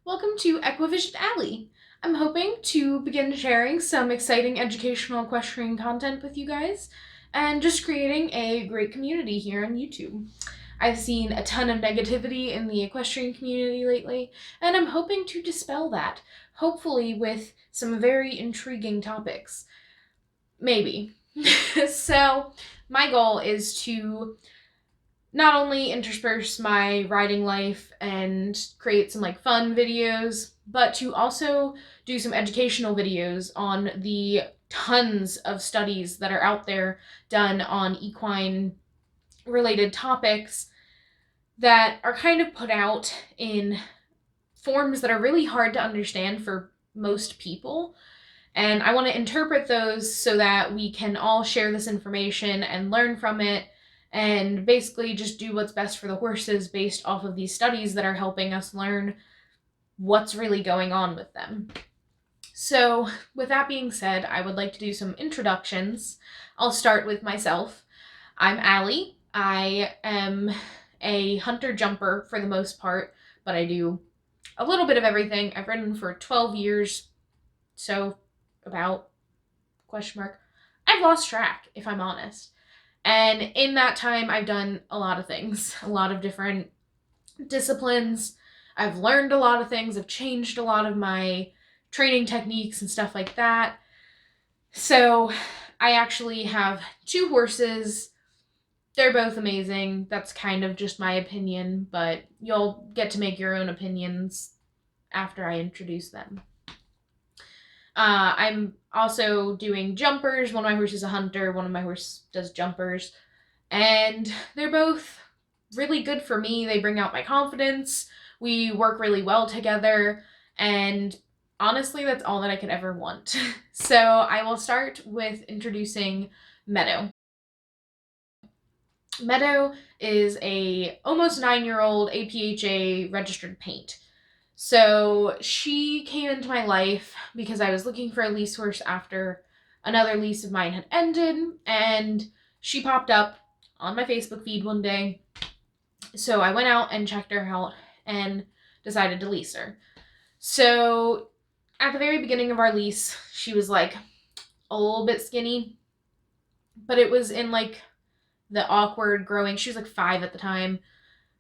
Welcome to EquivisionAli. I'm hoping to begin sharing some exciting educational equestrian content with you guys and just creating a great community here on YouTube. I've seen a ton of negativity in the equestrian community lately, and I'm hoping to dispel that, hopefully with some very intriguing topics. Maybe. So, my goal is to not only intersperse my riding life and create some fun videos, but to also do some educational videos on the tons of studies that are out there done on equine related topics that are kind of put out in forms that are really hard to understand for most people. And I want to interpret those so that we can all share this information and learn from it and basically just do what's best for the horses based off of these studies that are helping us learn what's really going on with them. So, with that being said, I would like to do some introductions. I'll start with myself. I'm Allie. I am a hunter jumper for the most part, but I do a little bit of everything. I've ridden for 12 years, so about ? I've lost track, if I'm honest. And in that time, I've done a lot of things, a lot of different disciplines. I've learned a lot of things. I've changed a lot of my training techniques and stuff like that. So I actually have 2 horses. They're both amazing. That's kind of just my opinion, but you'll get to make your own opinions after I introduce them. I'm also doing jumpers. One of my horses is a hunter. One of my horses does jumpers. And they're both really good for me. They bring out my confidence. We work really well together. And honestly, that's all that I could ever want. So I will start with introducing Meadow. Meadow is a almost 9-year-old APHA registered paint. So she came into my life because I was looking for a lease horse after another lease of mine had ended, and she popped up on my Facebook feed one day. So I went out and checked her out and decided to lease her. So at the very beginning of our lease, she was a little bit skinny, but it was in the awkward growing. She was 5 at the time.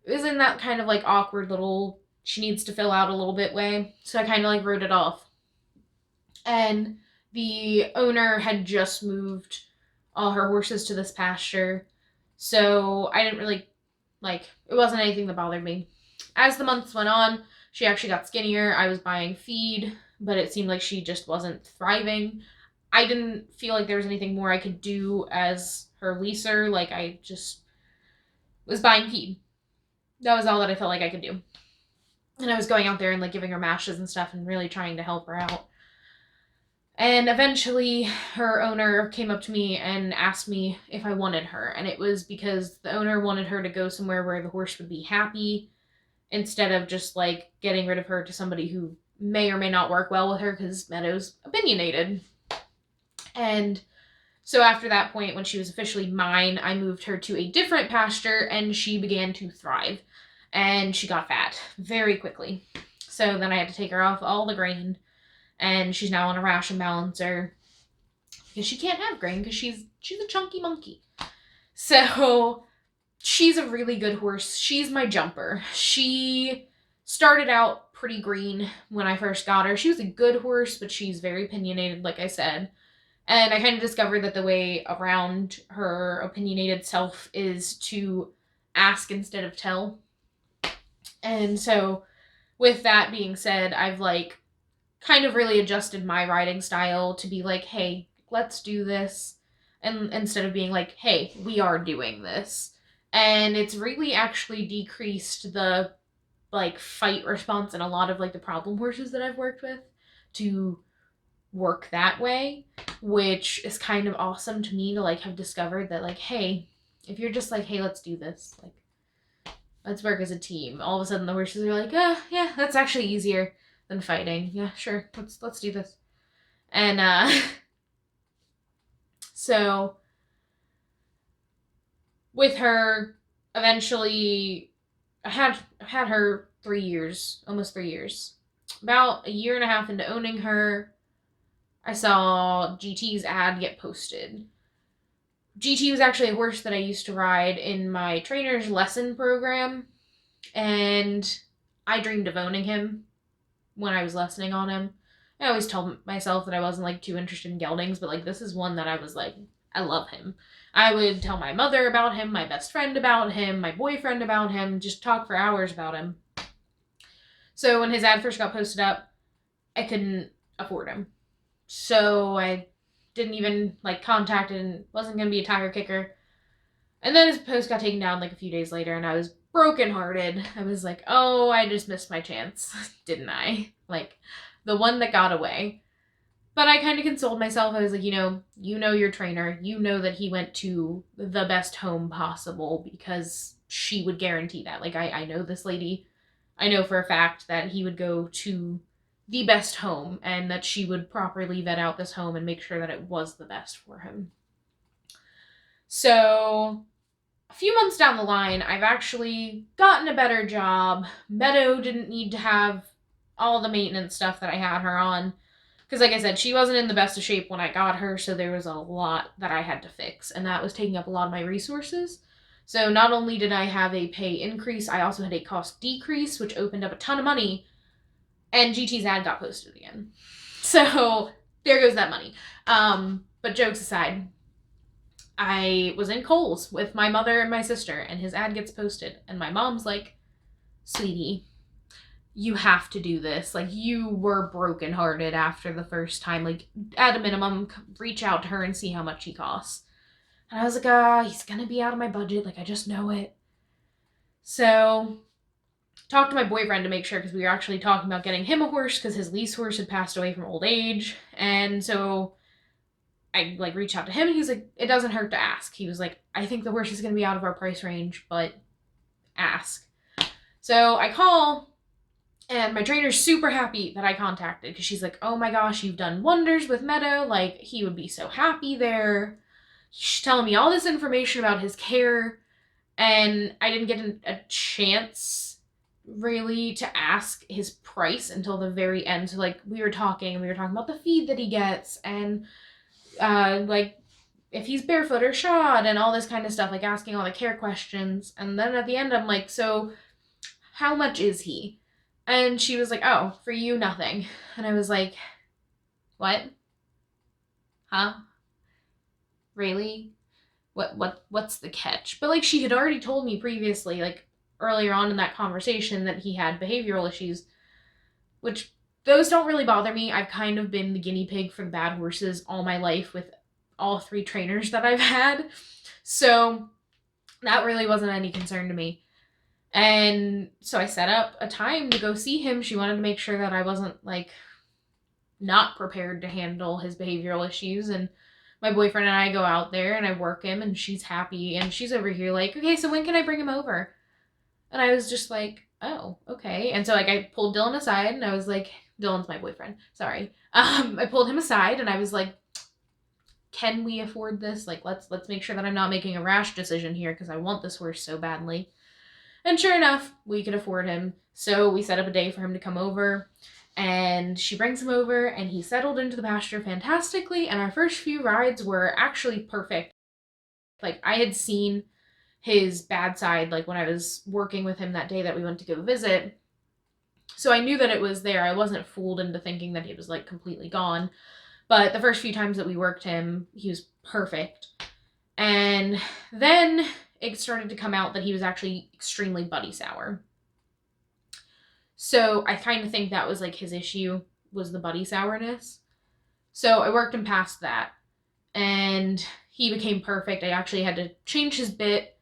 It was in that kind of awkward little she needs to fill out a little bit way. So I kind of wrote it off. And the owner had just moved all her horses to this pasture. So I didn't really it wasn't anything that bothered me. As the months went on, she actually got skinnier. I was buying feed, but it seemed like she just wasn't thriving. I didn't feel like there was anything more I could do as her leaser. I just was buying feed. That was all that I felt like I could do. And I was going out there and giving her mashes and stuff and really trying to help her out. And eventually her owner came up to me and asked me if I wanted her. And it was because the owner wanted her to go somewhere where the horse would be happy instead of just getting rid of her to somebody who may or may not work well with her, because Meadow's opinionated. And so after that point, when she was officially mine, I moved her to a different pasture and she began to thrive. And she got fat very quickly. So then I had to take her off all the grain, and she's now on a ration balancer because she can't have grain because she's a chunky monkey. So she's a really good horse. She's my jumper. She started out pretty green when I first got her. She was a good horse, but she's very opinionated, like I said. And I kind of discovered that the way around her opinionated self is to ask instead of tell. And so with that being said, I've kind of really adjusted my riding style to be hey, let's do this. And instead of being hey, we are doing this. And it's really actually decreased the fight response in a lot of the problem horses that I've worked with to work that way, which is kind of awesome to me to have discovered that hey, if you're just hey, let's do this, let's work as a team. All of a sudden the horses are yeah, that's actually easier than fighting. Yeah, sure. Let's do this. And so with her, eventually I've had her 3 years, almost 3 years. About a year and a half into owning her, I saw GT's ad get posted. GT was actually a horse that I used to ride in my trainer's lesson program, and I dreamed of owning him when I was lessoning on him. I always told myself that I wasn't like too interested in geldings, but like this is one that I was like, I love him. I would tell my mother about him, my best friend about him, my boyfriend about him, just talk for hours about him. So when his ad first got posted up, I couldn't afford him. So I didn't even like contact and wasn't gonna be a tire kicker. And then his post got taken down like a few days later, and I was brokenhearted. I was like, oh, I just missed my chance, didn't I? Like, the one that got away. But I kind of consoled myself. I was like, you know your trainer. You know that he went to the best home possible because she would guarantee that. Like, I know this lady. I know for a fact that he would go to the best home and that she would properly vet out this home and make sure that it was the best for him. So a few months down the line, I've actually gotten a better job. Meadow didn't need to have all the maintenance stuff that I had her on. Because, like I said, she wasn't in the best of shape when I got her, so there was a lot that I had to fix, and that was taking up a lot of my resources. So not only did I have a pay increase, I also had a cost decrease, which opened up a ton of money, and GT's ad got posted again. So there goes that money. But jokes aside, I was in Kohl's with my mother and my sister, and his ad gets posted, and my mom's like, sweetie, you have to do this. Like, you were brokenhearted after the first time. Like, at a minimum, reach out to her and see how much he costs. And I was like, he's gonna be out of my budget. Like, I just know it. So, talked to my boyfriend to make sure, because we were actually talking about getting him a horse, because his lease horse had passed away from old age. And so I like reached out to him, and he was like, it doesn't hurt to ask. He was like, I think the horse is gonna be out of our price range, but ask. So I call, and my trainer's super happy that I contacted, because she's like, oh my gosh, you've done wonders with Meadow. Like, he would be so happy there. She's telling me all this information about his care, and I didn't get a chance really to ask his price until the very end. So like we were talking about the feed that he gets, and like if he's barefoot or shod and all this kind of stuff, like asking all the care questions. And then at the end I'm like, so how much is he? And she was like, oh, for you, nothing. And I was like, what? Huh? Really? What's the catch? But like she had already told me previously, like earlier on in that conversation, that he had behavioral issues, which those don't really bother me. I've kind of been the guinea pig for the bad horses all my life with all three trainers that I've had. So that really wasn't any concern to me. And so I set up a time to go see him. She wanted to make sure that I wasn't like not prepared to handle his behavioral issues. And my boyfriend and I go out there and I work him, and she's happy, and she's over here like, okay, so when can I bring him over? And I was just like, oh, okay. And so like I pulled Dylan aside, and I was like, Dylan's my boyfriend. Sorry. I pulled him aside, and I was like, can we afford this? Like, let's make sure that I'm not making a rash decision here, because I want this horse so badly. And sure enough, we could afford him. So we set up a day for him to come over, and she brings him over, and he settled into the pasture fantastically. And our first few rides were actually perfect. Like, I had seen his bad side, like when I was working with him that day that we went to go visit. So I knew that it was there. I wasn't fooled into thinking that he was like completely gone. But the first few times that we worked him, he was perfect. And then it started to come out that he was actually extremely buddy sour. So I kind of think that was like his issue, was the buddy sourness. So I worked him past that, and he became perfect. I actually had to change his bit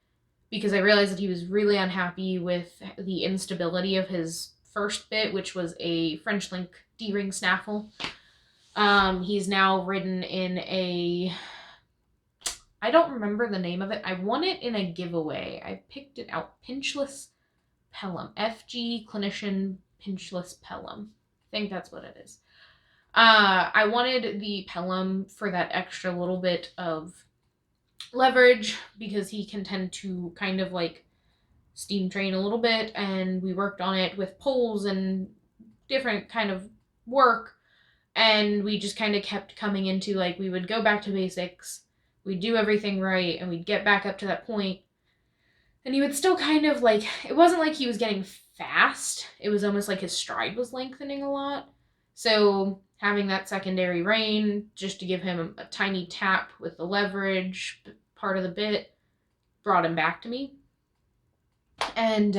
because I realized that he was really unhappy with the instability of his first bit, which was a French Link D-ring snaffle. He's now ridden in a, I don't remember the name of it. I won it in a giveaway. I picked it out. Pinchless Pelham. FG Clinician Pinchless Pelham. I think that's what it is. I wanted the Pelham for that extra little bit of leverage, because he can tend to kind of like steam train a little bit, and we worked on it with poles and different kind of work, and we just kind of kept coming into, like, we would go back to basics, we'd do everything right, and we'd get back up to that point, and he would still kind of, like, it wasn't like he was getting fast, it was almost like his stride was lengthening a lot. So having that secondary rein just to give him a tiny tap with the leverage part of the bit brought him back to me. And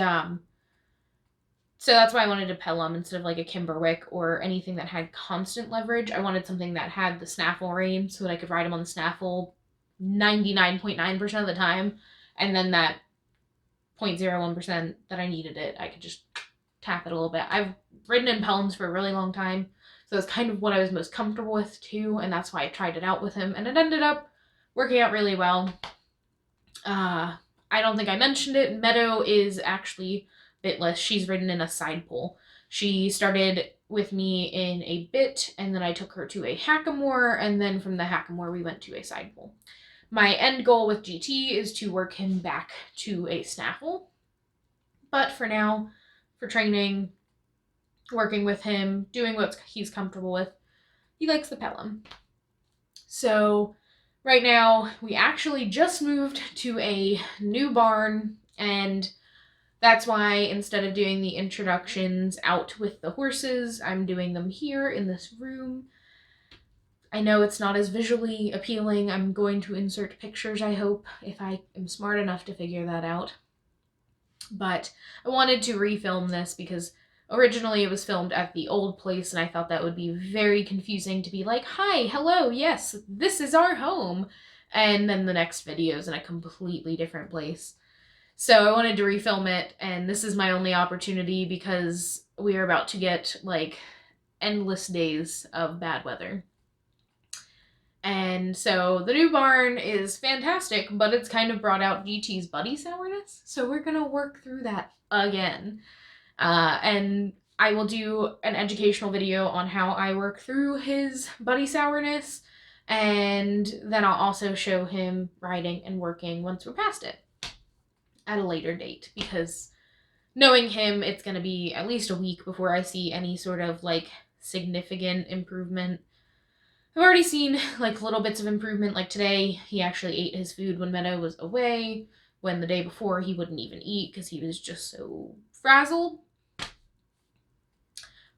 so that's why I wanted a Pelham instead of like a Kimberwick or anything that had constant leverage. I wanted something that had the snaffle rein so that I could ride him on the snaffle 99.9% of the time. And then that 0.01% that I needed it, I could just tap it a little bit. I've ridden in Pelhams for a really long time, so it's kind of what I was most comfortable with too, and that's why I tried it out with him, and it ended up working out really well. I don't think I mentioned it. Meadow is actually bitless. She's ridden in a side pole. She started with me in a bit, and then I took her to a hackamore, and then from the hackamore we went to a side pole. My end goal with GT is to work him back to a snaffle, but for now, for training, working with him, doing what he's comfortable with, he likes the Pelham. So right now, we actually just moved to a new barn, and that's why instead of doing the introductions out with the horses, I'm doing them here in this room. I know it's not as visually appealing. I'm going to insert pictures, I hope, if I am smart enough to figure that out. But I wanted to refilm this because originally it was filmed at the old place, and I thought that would be very confusing to be like, hi, hello, yes, this is our home. And then the next video is in a completely different place. So I wanted to refilm it, and this is my only opportunity because we are about to get, like, endless days of bad weather. And so the new barn is fantastic, but it's kind of brought out GT's buddy sourness. So we're going to work through that again. And I will do an educational video on how I work through his buddy sourness. And then I'll also show him riding and working once we're past it at a later date. Because knowing him, it's going to be at least a week before I see any sort of, like, significant improvement. I've already seen, like, little bits of improvement. Like today, he actually ate his food when Meadow was away, when the day before he wouldn't even eat because he was just so frazzled.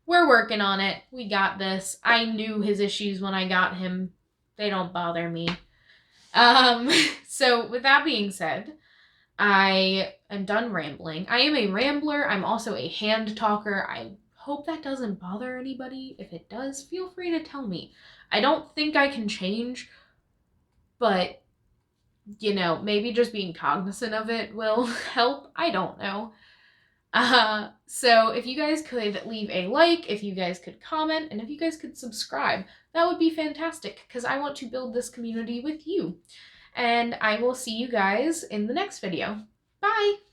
We're working on it. We got this. I knew his issues when I got him. They don't bother me. So with that being said, I am done rambling. I am a rambler. I'm also a hand talker. I hope that doesn't bother anybody. If it does, feel free to tell me. I don't think I can change, but, you know, maybe just being cognizant of it will help. I don't know. So if you guys could leave a like, if you guys could comment, and if you guys could subscribe, that would be fantastic because I want to build this community with you. And I will see you guys in the next video. Bye!